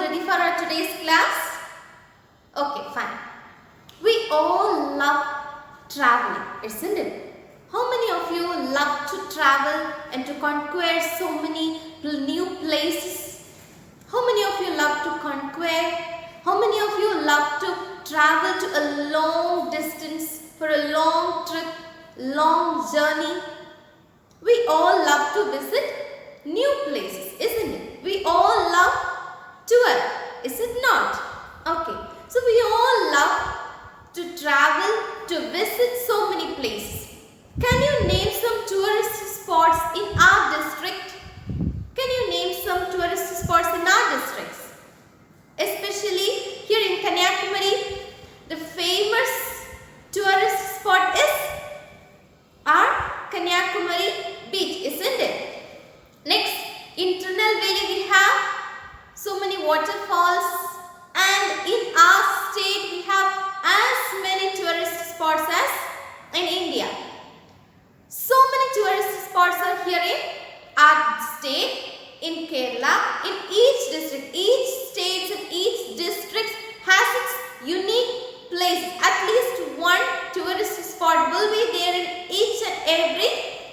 ready for our today's class? Okay, fine. We all love traveling, isn't it? How many of you love to travel and to conquer so many new places? How many of you love to conquer? How many of you love to travel to a long distance for a long trip, long journey? We all love to visit new places, isn't it? We all love tour, is it not? Okay, so we all love to travel, to visit so many places. Can you name some tourist spots in our district? Can you name some tourist spots in our districts? Especially here in Kanyakumari, the famous tourist spot is our Kanyakumari beach, isn't it? Next, in Tirunelveli we have so many waterfalls, and in our state we have as many tourist spots as in India. So many tourist spots are here in our state, in Kerala, in each district. Each state and each district has its unique place. At least one tourist spot will be there in each and every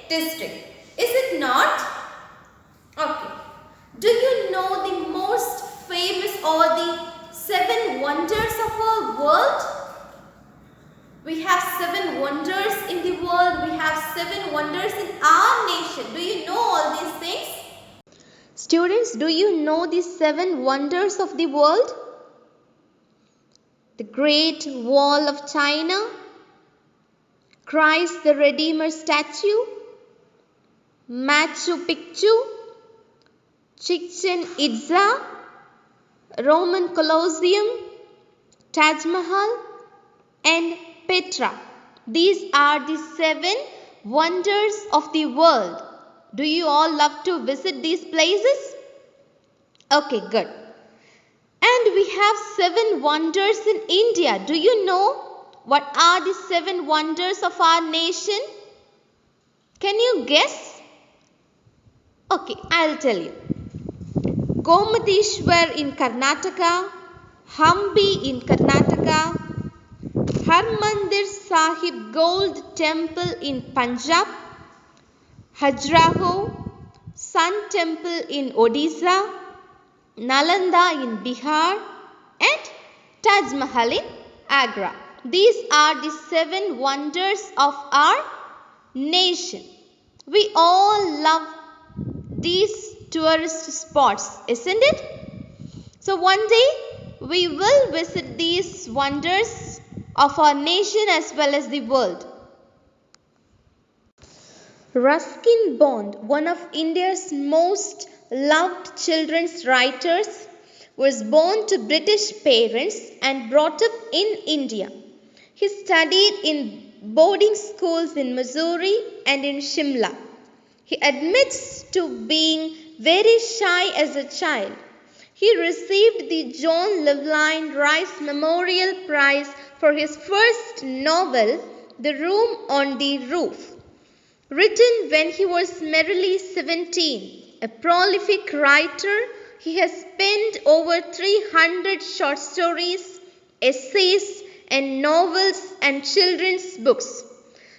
district. Is it not? Okay. Do you know the most famous or the 7 wonders of our world? We have 7 wonders in the world. We have 7 wonders in our nation. Do you know all these things? Students, do you know the 7 wonders of the world? The Great Wall of China, Christ the Redeemer statue, Machu Picchu, Chichen Itza, Roman Colosseum, Taj Mahal, and Petra. These are the 7 wonders of the world. Do you all love to visit these places? Okay, good. And we have 7 wonders in India. Do you know what are the 7 wonders of our nation? Can you guess? Okay, I'll tell you. Gomadeshwar in Karnataka, Hampi in Karnataka, Harmandir Sahib Gold Temple in Punjab, Khajuraho Sun Temple in Odisha, Nalanda in Bihar, and Taj Mahal in Agra. These are the 7 wonders of our nation. We all love these tourist spots, isn't it? So one day we will visit these wonders of our nation as well as the world. Ruskin Bond, one of India's most loved children's writers, was born to British parents and brought up in India. He studied in boarding schools in Missouri and in Shimla. He admits to being very shy as a child. He received the John Llewellyn Rice Memorial Prize for his first novel, The Room on the Roof. Written when he was merely 17, a prolific writer, he has penned over 300 short stories, essays, and novels and children's books.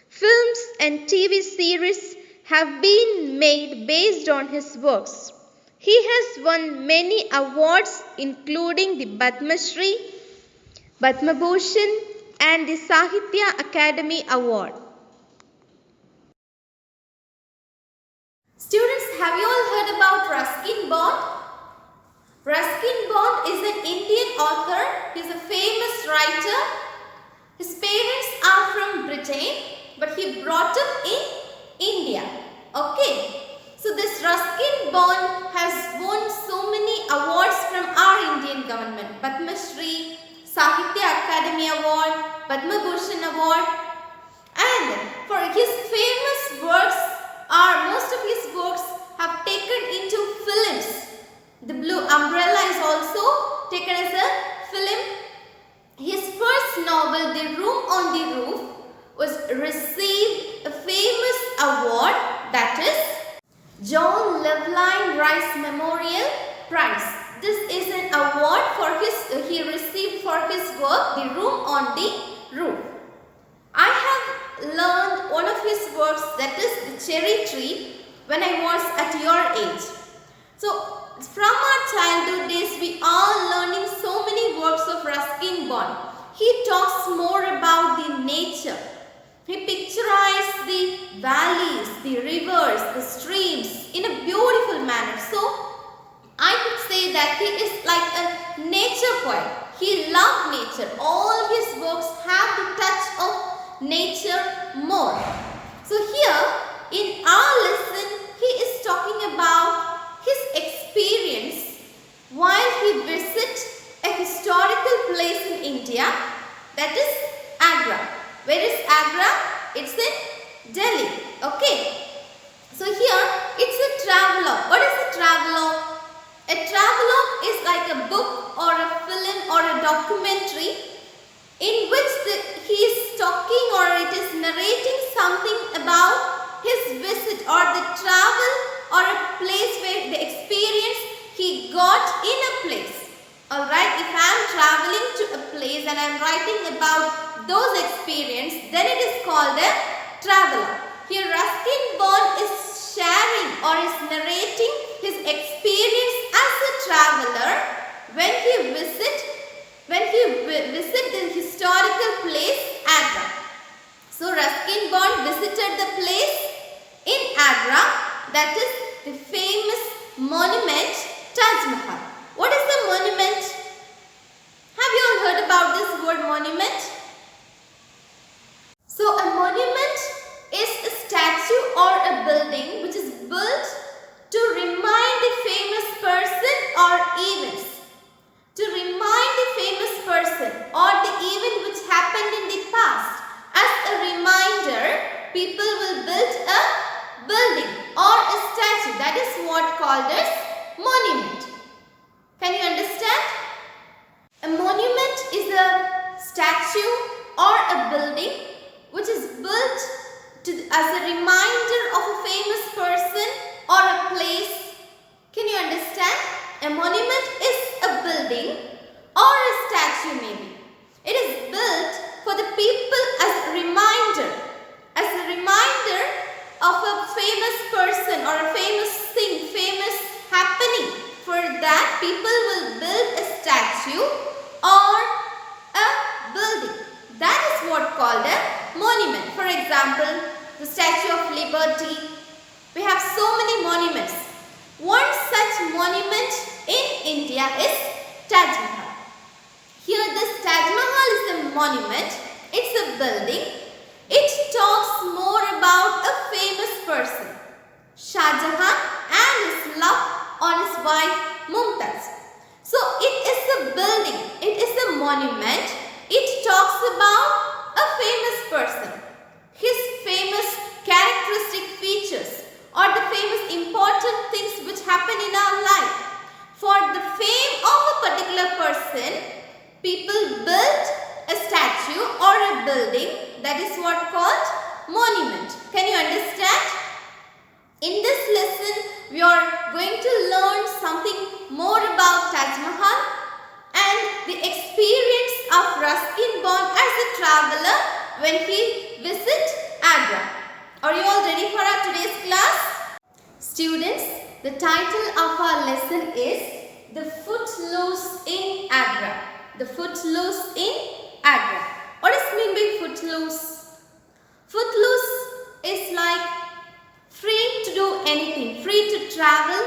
Films and TV series have been made based on his works. He has won many awards including the Padma Shri, Padma Bhushan, and the Sahitya Academy Award. Students, have you all heard about Ruskin Bond? Ruskin Bond is an Indian author. He is a famous writer. His parents are from Britain, but he brought up in India. Okay. So this Ruskin Bond has won so many awards from our Indian government. Padma Shri, Sahitya Academy Award, Padma Bhushan Award. And for his famous works, most of his works have taken into films. The Blue Umbrella is also taken as a film. His first novel, The Room on the Roof, was received a famous award, that is John Llewellyn Rice Memorial Prize. This is an award award he received for his work, The Room on the Roof. I have learned one of his works, that is The Cherry Tree, when I was at your age. So from our childhood days, we are learning so many works of Ruskin Bond. He talks more about the nature. He picturized the valleys, the rivers, the streams in a beautiful manner. So I could say that he is like a nature poet. He loved nature. All his works have the touch of nature more. So here in our lesson, he is talking about his experience while he visited a historical place in India, that is Agra. Where is Agra? It's in Delhi. Okay. So here it's a travelogue. What is a travelogue? A travelogue is like a book or a film or a documentary in which he is talking or it is narrating something about his visit or the travel or a place where the experience he got in a place. Alright, if I am traveling to a place and I am writing about those experiences, then it is called a travelogue. Here Ruskin Bond is sharing or is narrating his experience as a traveler when he visited the historical place Agra. So Ruskin Bond visited the place in Agra, that is the famous monument Taj Mahal. What is the monument? Have you all heard about this word monument? So a monument is a statue or a building which is built to remind a famous person or events. To remind the famous person or the event which happened in the past. As a reminder, people will build a building or a statue. That is what called as monument. Can you understand? A monument is a statue or a building which is built as a reminder of a famous person or a place. Can you understand? A monument is a building or a statue maybe. It is built for the people as a reminder. As a reminder of a famous person or a famous thing, famous happening. For that, people will build a statue or a building. That is what called a monument. For example, the Statue of Liberty. We have so many monuments. One such monument in India is Taj Mahal. Here this Taj Mahal is a monument. It's a building. It talks more about a famous person, Shah Jahan, and his love on his wife Mumtaz. So it is a building. It is a monument. It talks about a famous person, his famous characteristic features or the famous important things which happen in our life. For the fame of a particular person, people build a statue or a building. That is what called monument. Can you understand? In this lesson, we are going to learn something more about Taj Mahal and the experience of Ruskin Bond as a traveler when he visits Agra. Are you all ready for our today's class? Students, the title of our lesson is The Footloose in Agra. The Footloose in Agra. What does mean by footloose? Footloose is like free to do anything, free to travel.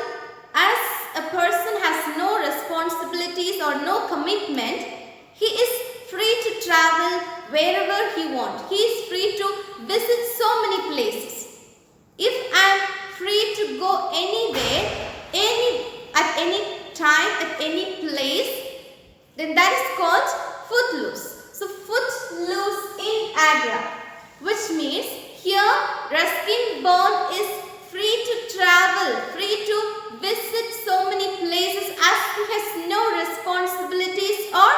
As a person has no responsibilities or no commitment, he is free to travel wherever he wants. He is free to visit so many places. If I am free to go anywhere, at any time, at any place, then that is called footloose. So footloose in Agra, which means here Ruskin Bond is free to travel, free to visit so many places as he has no responsibilities or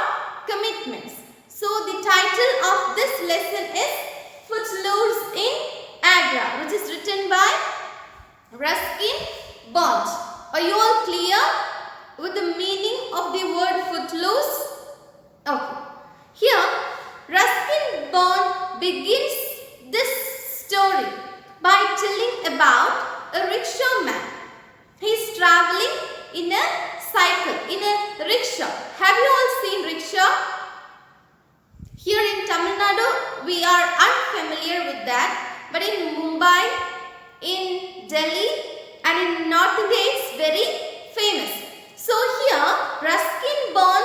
commitments. So the title of this lesson is Footloose in Agra, which is written by Ruskin Bond. Are you all clear with the meaning of the word footloose? rickshaw. Have you all seen rickshaw? Here in Tamil Nadu, we are unfamiliar with that, but in Mumbai, in Delhi and in North India, it's very famous. So here, Ruskin born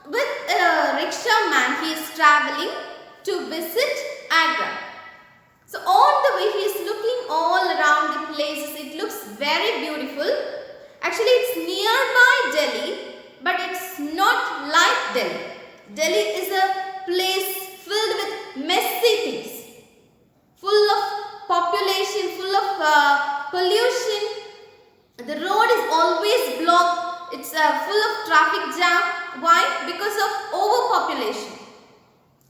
with a rickshaw man, he is traveling to visit Agra. So on the way, he is looking all around the places. It looks very beautiful. Actually, it's nearby Delhi, but it's not like Delhi. Delhi is a place filled with messy things, full of population, full of pollution. The road is always blocked. It's full of traffic jam. Why? Because of overpopulation.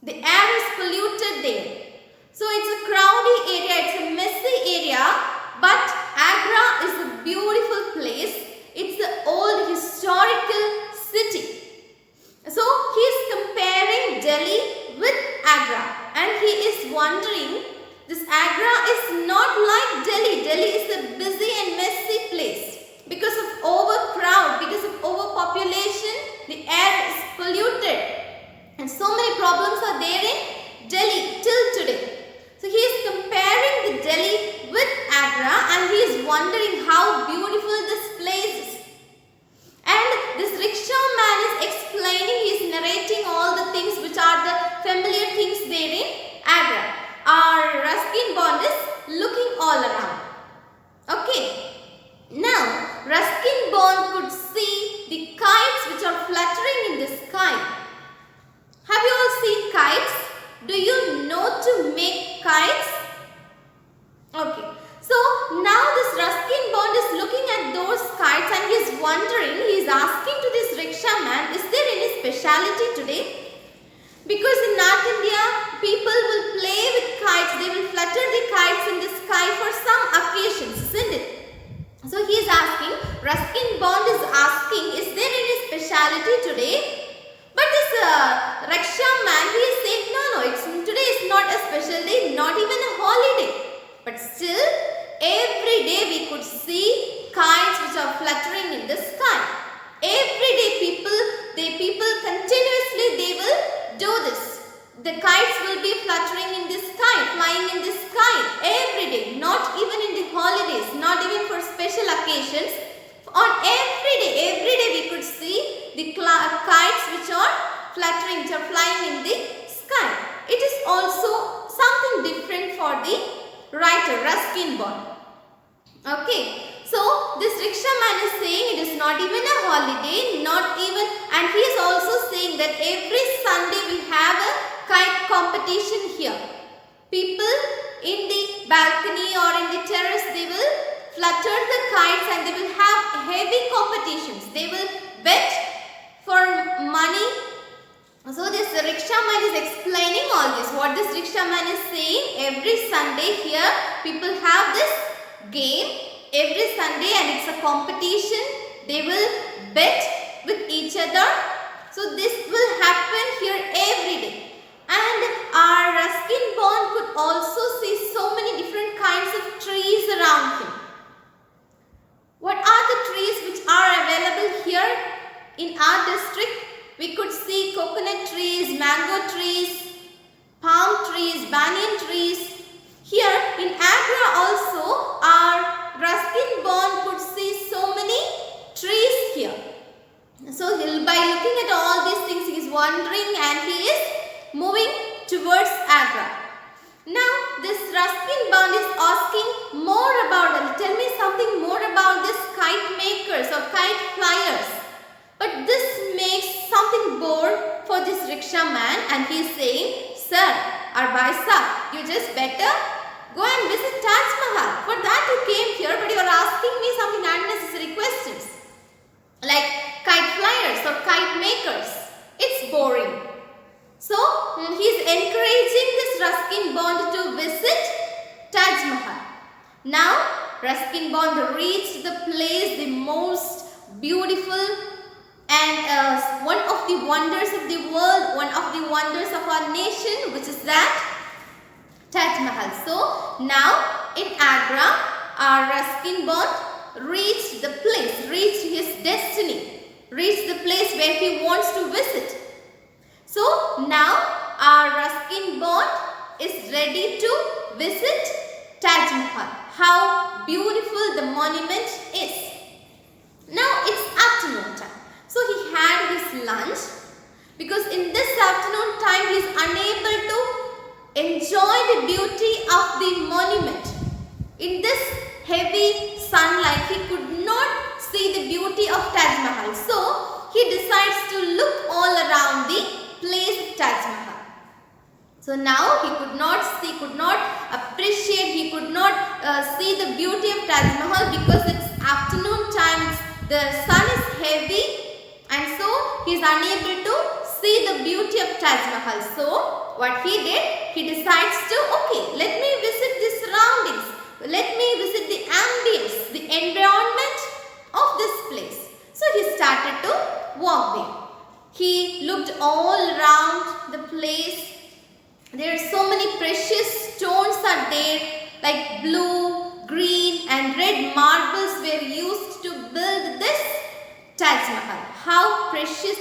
The air is polluted there. So it's a crowded area, it's a messy area, but Agra is a beautiful place. It's the old historical city. So he is comparing Delhi with Agra, and he is wondering, this Agra is not like Delhi. Delhi is a busy and messy place. Because of overcrowd, because of overpopulation, the air is polluted. And so many problems are there in Delhi till today. So he is comparing the Delhi with Agra, and he is wondering how beautiful this place is. And this rickshaw man is explaining, he is narrating all the things which are the familiar things there in Agra. Our Ruskin bond is looking all around. Okay. Now, Ruskin bond could see the kites which are fluttering in the sky. Have you all seen kites? Do you know to make kites? Okay. So now this Ruskin bond is looking at those kites and he is wondering, he is asking to this rickshaw man, is there any speciality today? Because in North India, people will play with kites, they will flutter the kites in the sky for some occasions, isn't it? So he is asking, Ruskin bond is asking, is there any speciality today? But this rickshaw man, he is saying, no, today is not a special day, not even a holiday. But still, every day we could see kites which are fluttering in the sky. Every day people continuously, they will do this. The kites will be fluttering in the sky, flying in the sky every day, not even in the holidays, not even for special occasions. On every day we could see the kites which are fluttering, which are flying in the sky. It is also something different for the writer, Ruskin bond. Okay. So, this rickshaw man is saying it is not even a holiday, not even, and he is also saying that every Sunday we have a kite competition here. People in the balcony or in the terrace, they will flutter the kites and they will have heavy competitions. They will bet for money. So this rickshaw man is explaining all this. What this rickshaw man is saying, every Sunday here people have this game every Sunday and it's a competition. They will bet with each other. So this will happen here every day. And our Ruskin bond could also see so many different kinds of trees around him. What are the trees which are available here in our district? We could see coconut trees, mango trees, palm trees, banyan trees. Here in Agra also, our Ruskin bond could see so many trees here. So by looking at all these things, he is wondering and he is moving towards Agra. Now this Ruskin bond is asking more about, tell me something more about this kite makers or kite flyers. But this makes something bored for this rickshaw man and he is saying, sir or bhai sahab, you just better go and visit Taj Mahal. For that you came here, but you are asking me something unnecessary questions like kite flyers or kite makers. It's boring. So he is encouraging this Ruskin bond to visit Taj Mahal. Now Ruskin bond reached the place, the most beautiful and one of the wonders of the world, one of the wonders of our nation, which is that Taj Mahal. So now in Agra, our Ruskin bond reached the place, reached his destiny. reach the place where he wants to visit. So now our Ruskin bond is ready to visit Taj Mahal. How beautiful the monument is. Now it's afternoon time. So he had his lunch, because in this afternoon time he is unable to enjoy the beauty of the monument. In this heavy sunlight he could not see the beauty of Taj Mahal. So he decides to look all around the place Taj Mahal. So now he could not appreciate, he could not see the beauty of Taj Mahal, because it's afternoon time, the sun is heavy, and so he is unable to see the beauty of Taj Mahal. So what he did, he decides to, okay, let me visit the surroundings, let me visit the ambience, the environment of this place. So he started to walk there. He looked all around the place. There are so many precious stones are there, like blue, green and red marbles were used to build this Taj Mahal. How precious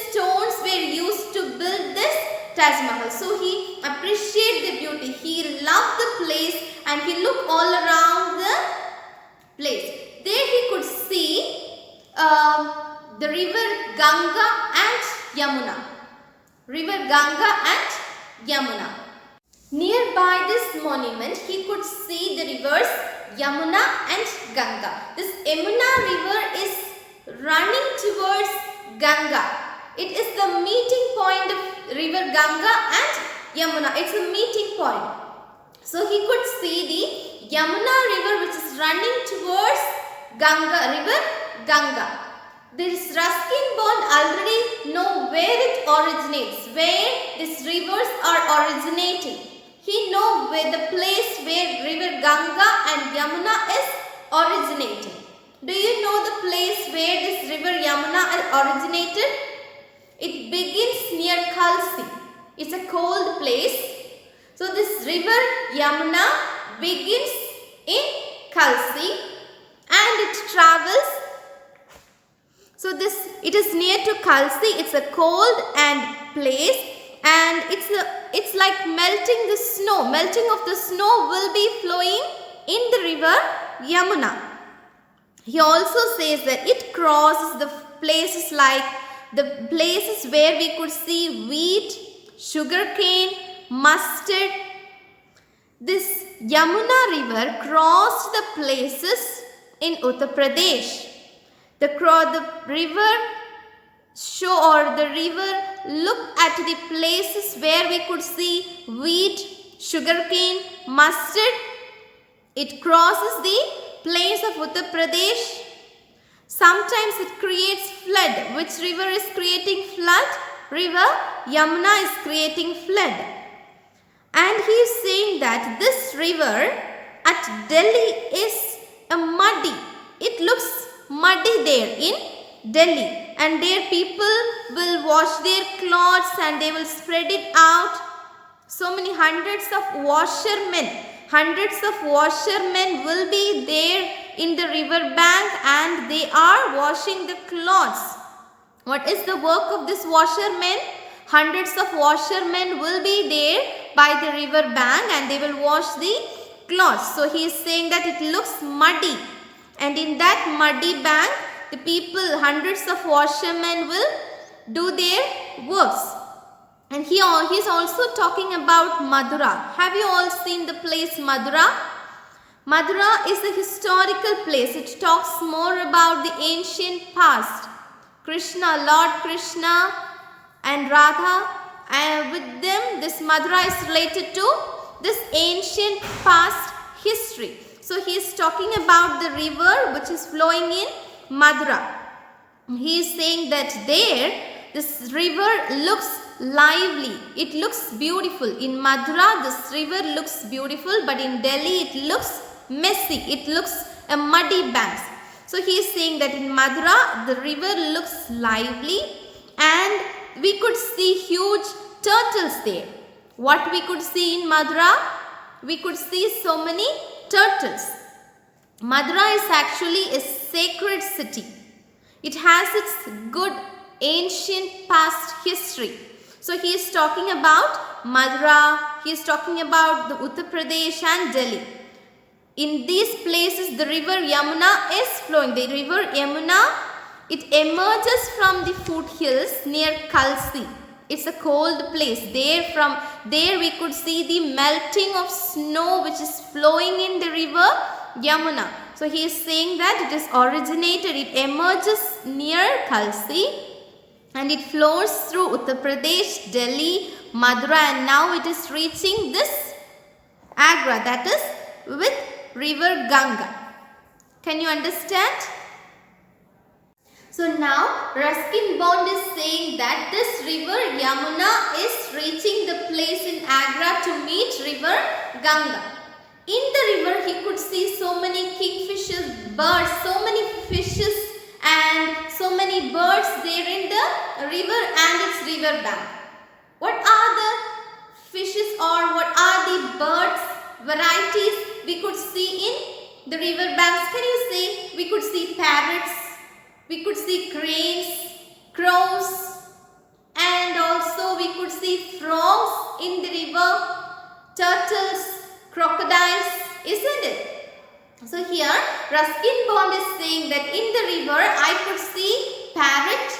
stones were used to build this Taj Mahal. So he appreciated the beauty. He loved the place and he looked all around the place. There he could see the river Ganga and Yamuna. River Ganga and Yamuna. Nearby this monument, he could see the rivers Yamuna and Ganga. This Yamuna river is running towards Ganga. It is the meeting point of river Ganga and Yamuna. It's a meeting point. So he could see the Yamuna river which is running towards river Ganga. This Ruskin bond already know where it originates, where these rivers are originating. He know where the place where river Ganga and Yamuna is originating. Do you know the place where this river Yamuna originated? It begins near Kalsi. It's a cold place. So this river Yamuna begins in Kalsi and it travels. So it is near to Kalsi. It's a cold and place, and it's like melting the snow. Melting of the snow will be flowing in the river Yamuna. He also says that it crosses the places like the places where we could see wheat, sugarcane, mustard. This Yamuna river crossed the places in Uttar Pradesh. The river looked at the places where we could see wheat, sugarcane, mustard. It crosses the plains of Uttar Pradesh. Sometimes it creates flood. Which river is creating flood? River Yamuna is creating flood. And he is saying that this river at Delhi is a muddy. It looks muddy there in Delhi, and there people will wash their clothes and they will spread it out. So many hundreds of washermen will be there in the river bank and they are washing the clothes. What is the work of this washermen? Hundreds of washermen will be there by the river bank and they will wash the clothes. So he is saying that it looks muddy. And in that muddy bank, the people, hundreds of washermen will do their works. And he is also talking about Mathura. Have you all seen the place Mathura? Mathura is a historical place. It talks more about the ancient past. Lord Krishna and Radha, and with them this Mathura is related to this ancient past history. So he is talking about the river which is flowing in Mathura. He is saying that there this river looks lively. It looks beautiful. In Mathura this river looks beautiful, but in Delhi it looks messy. It looks a muddy banks. So he is saying that in Mathura the river looks lively and we could see huge turtles there. What we could see in Mathura? We could see so many turtles. Mathura is actually a sacred city. It has its good ancient past history. So he is talking about Mathura, he is talking about the Uttar Pradesh and Delhi. In these places the river Yamuna is flowing. The river Yamuna, it emerges from the foothills near Kalsi. It's a cold place. From there we could see the melting of snow which is flowing in the river Yamuna. So he is saying that it is originated, it emerges near Kalsi and it flows through Uttar Pradesh, Delhi, Mathura, and now it is reaching this Agra, that is with river Ganga. Can you understand? So now Ruskin Bond is saying that this river Yamuna is reaching the place in Agra to meet river Ganga. In the river he could see so many kingfishers, birds, so many fishes and so many birds there in the river and its river bank. What are the fishes or what are the birds varieties we could see in the river banks? Can you say? We could see parrots, we could see cranes, crows, and also we could see frogs in the river, turtles, crocodiles, isn't it? So here Ruskin Bond is saying that in the river I could see parrot,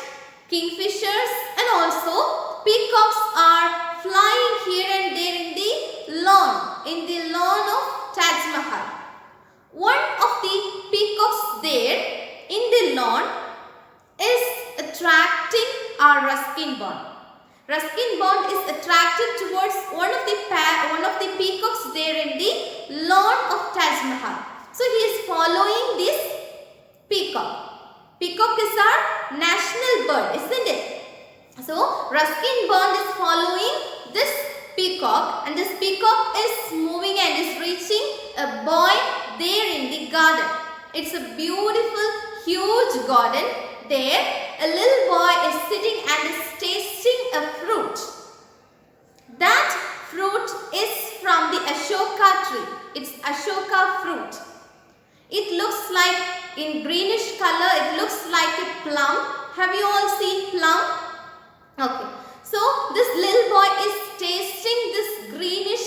kingfishers and also peacocks are flying here and there in the lawn of Taj Mahal. One of the peacocks there in the lawn is attracting our Ruskin Bond. Ruskin Bond is attracted towards one of the peacocks there in the lawn of Taj Mahal. So he is following this peacock. Peacock is our national bird, isn't it? So Ruskin Bond is following this peacock and this peacock is moving and is reaching a boy there in the garden. It's a beautiful, huge garden. There a little boy is sitting and is tasting a fruit. That fruit is from the Ashoka tree. It's Ashoka fruit. It looks like in greenish color, it looks like a plum. Have you all seen plum? Okay. So this little boy is tasting this greenish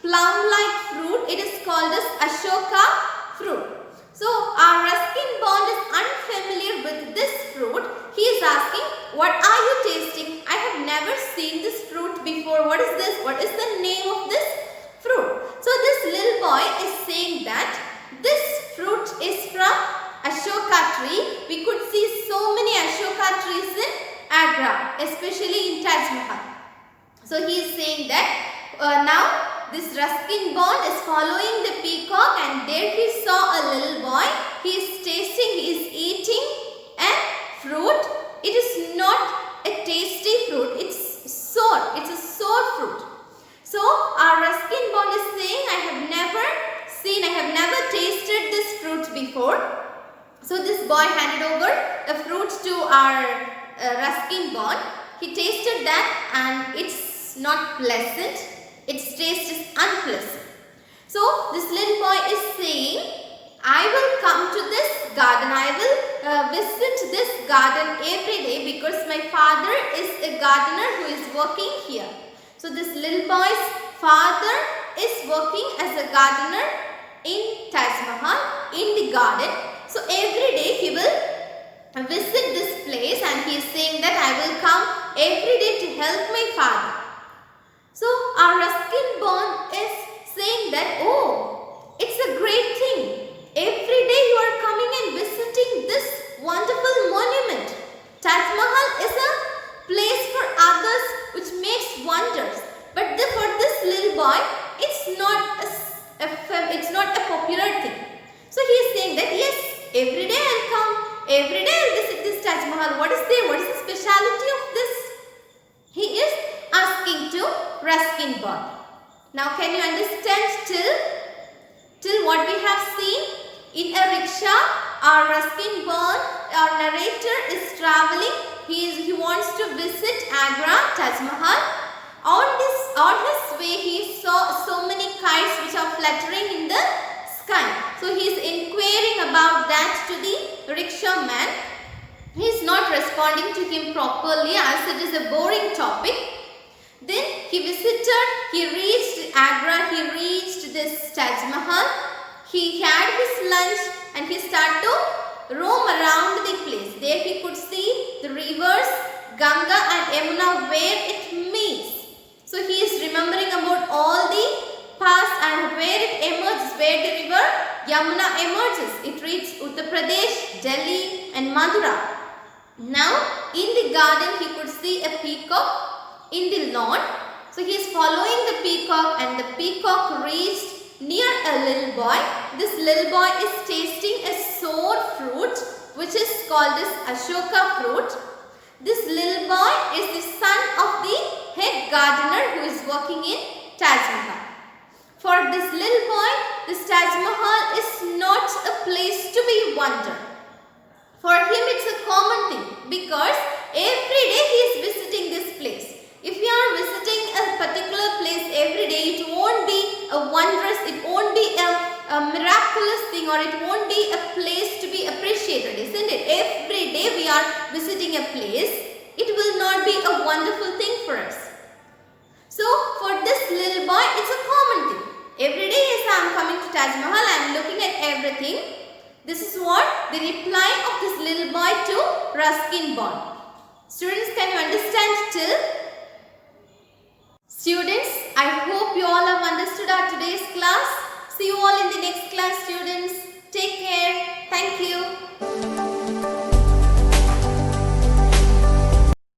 plum-like fruit. It is called as Ashoka fruit. So our Ruskin Bond is unfamiliar with this fruit. He is asking, what are you tasting? I have never seen this fruit before. What is this? What is the name of this fruit? So this little boy is saying that this fruit is from Ashoka tree. We could see so many Ashoka trees in Agra, especially in Taj Mahal. So he is saying that now this Ruskin Bond is following the peacock and there he saw a little boy. He is tasting, he is eating a fruit. It is not a tasty fruit, it's sour. It's a sour fruit. So our Ruskin Bond is saying, I have never tasted this fruit before. So this boy handed over a fruit to our Ruskin Bond. He tasted that and it's not pleasant. Its taste is unpleasant. So this little boy is saying, I will come to this garden. I will visit this garden every day because my father is a gardener who is working here. So this little boy's father is working as a gardener in Taj Mahal in the garden. So every day he will visit this place and he is saying that I will come every day to help my father. So our Ruskin Bond is saying that, oh, it's a great thing. Every day you are coming and visiting this wonderful monument. Taj Mahal is a place for others which makes wonders. But for this little boy, it's not a popular thing. So he is saying that yes, every day I will come, every day I will visit this Taj Mahal. What is there? What is the speciality of this? He is asking to Ruskin Bond. Now can you understand till what we have seen? In a rickshaw, our Ruskin Bond, our narrator is traveling. He wants to visit Agra, Taj Mahal. On his way he saw so many kites which are fluttering in the sky. So he is inquiring about that to the rickshaw man. He is not responding to him properly as it is a boring topic. Then he reached Agra, he reached this Taj Mahal. He had his lunch and he started to roam around the place. There he could see the rivers Ganga and Yamuna where it meets. So he is remembering about all the past and where it emerges, where the river Yamuna emerges. It reached Uttar Pradesh, Delhi and Mathura. Now in the garden he could see a peacock in the lawn. So he is following the peacock and the peacock reached near a little boy. This little boy is tasting a sour fruit which is called as Ashoka fruit. This little boy is the son of the head gardener who is working in Taj Mahal. For this little boy, this Taj Mahal is not a place to be wondered. For him it's a common thing because every day he is visiting this place. If you are visiting a particular place every day, it won't be a wondrous, it won't be a miraculous thing, or it won't be a place to be appreciated, isn't it? Every day we are visiting a place, it will not be a wonderful thing for us. So for this little boy, it's a common thing. Every day as I am coming to Taj Mahal, I am looking at everything. This is what the reply of this little boy to Ruskin bond. Students, can you understand till? Students, I hope you all have understood our today's class. See you all in the next class, students. Take care. Thank you.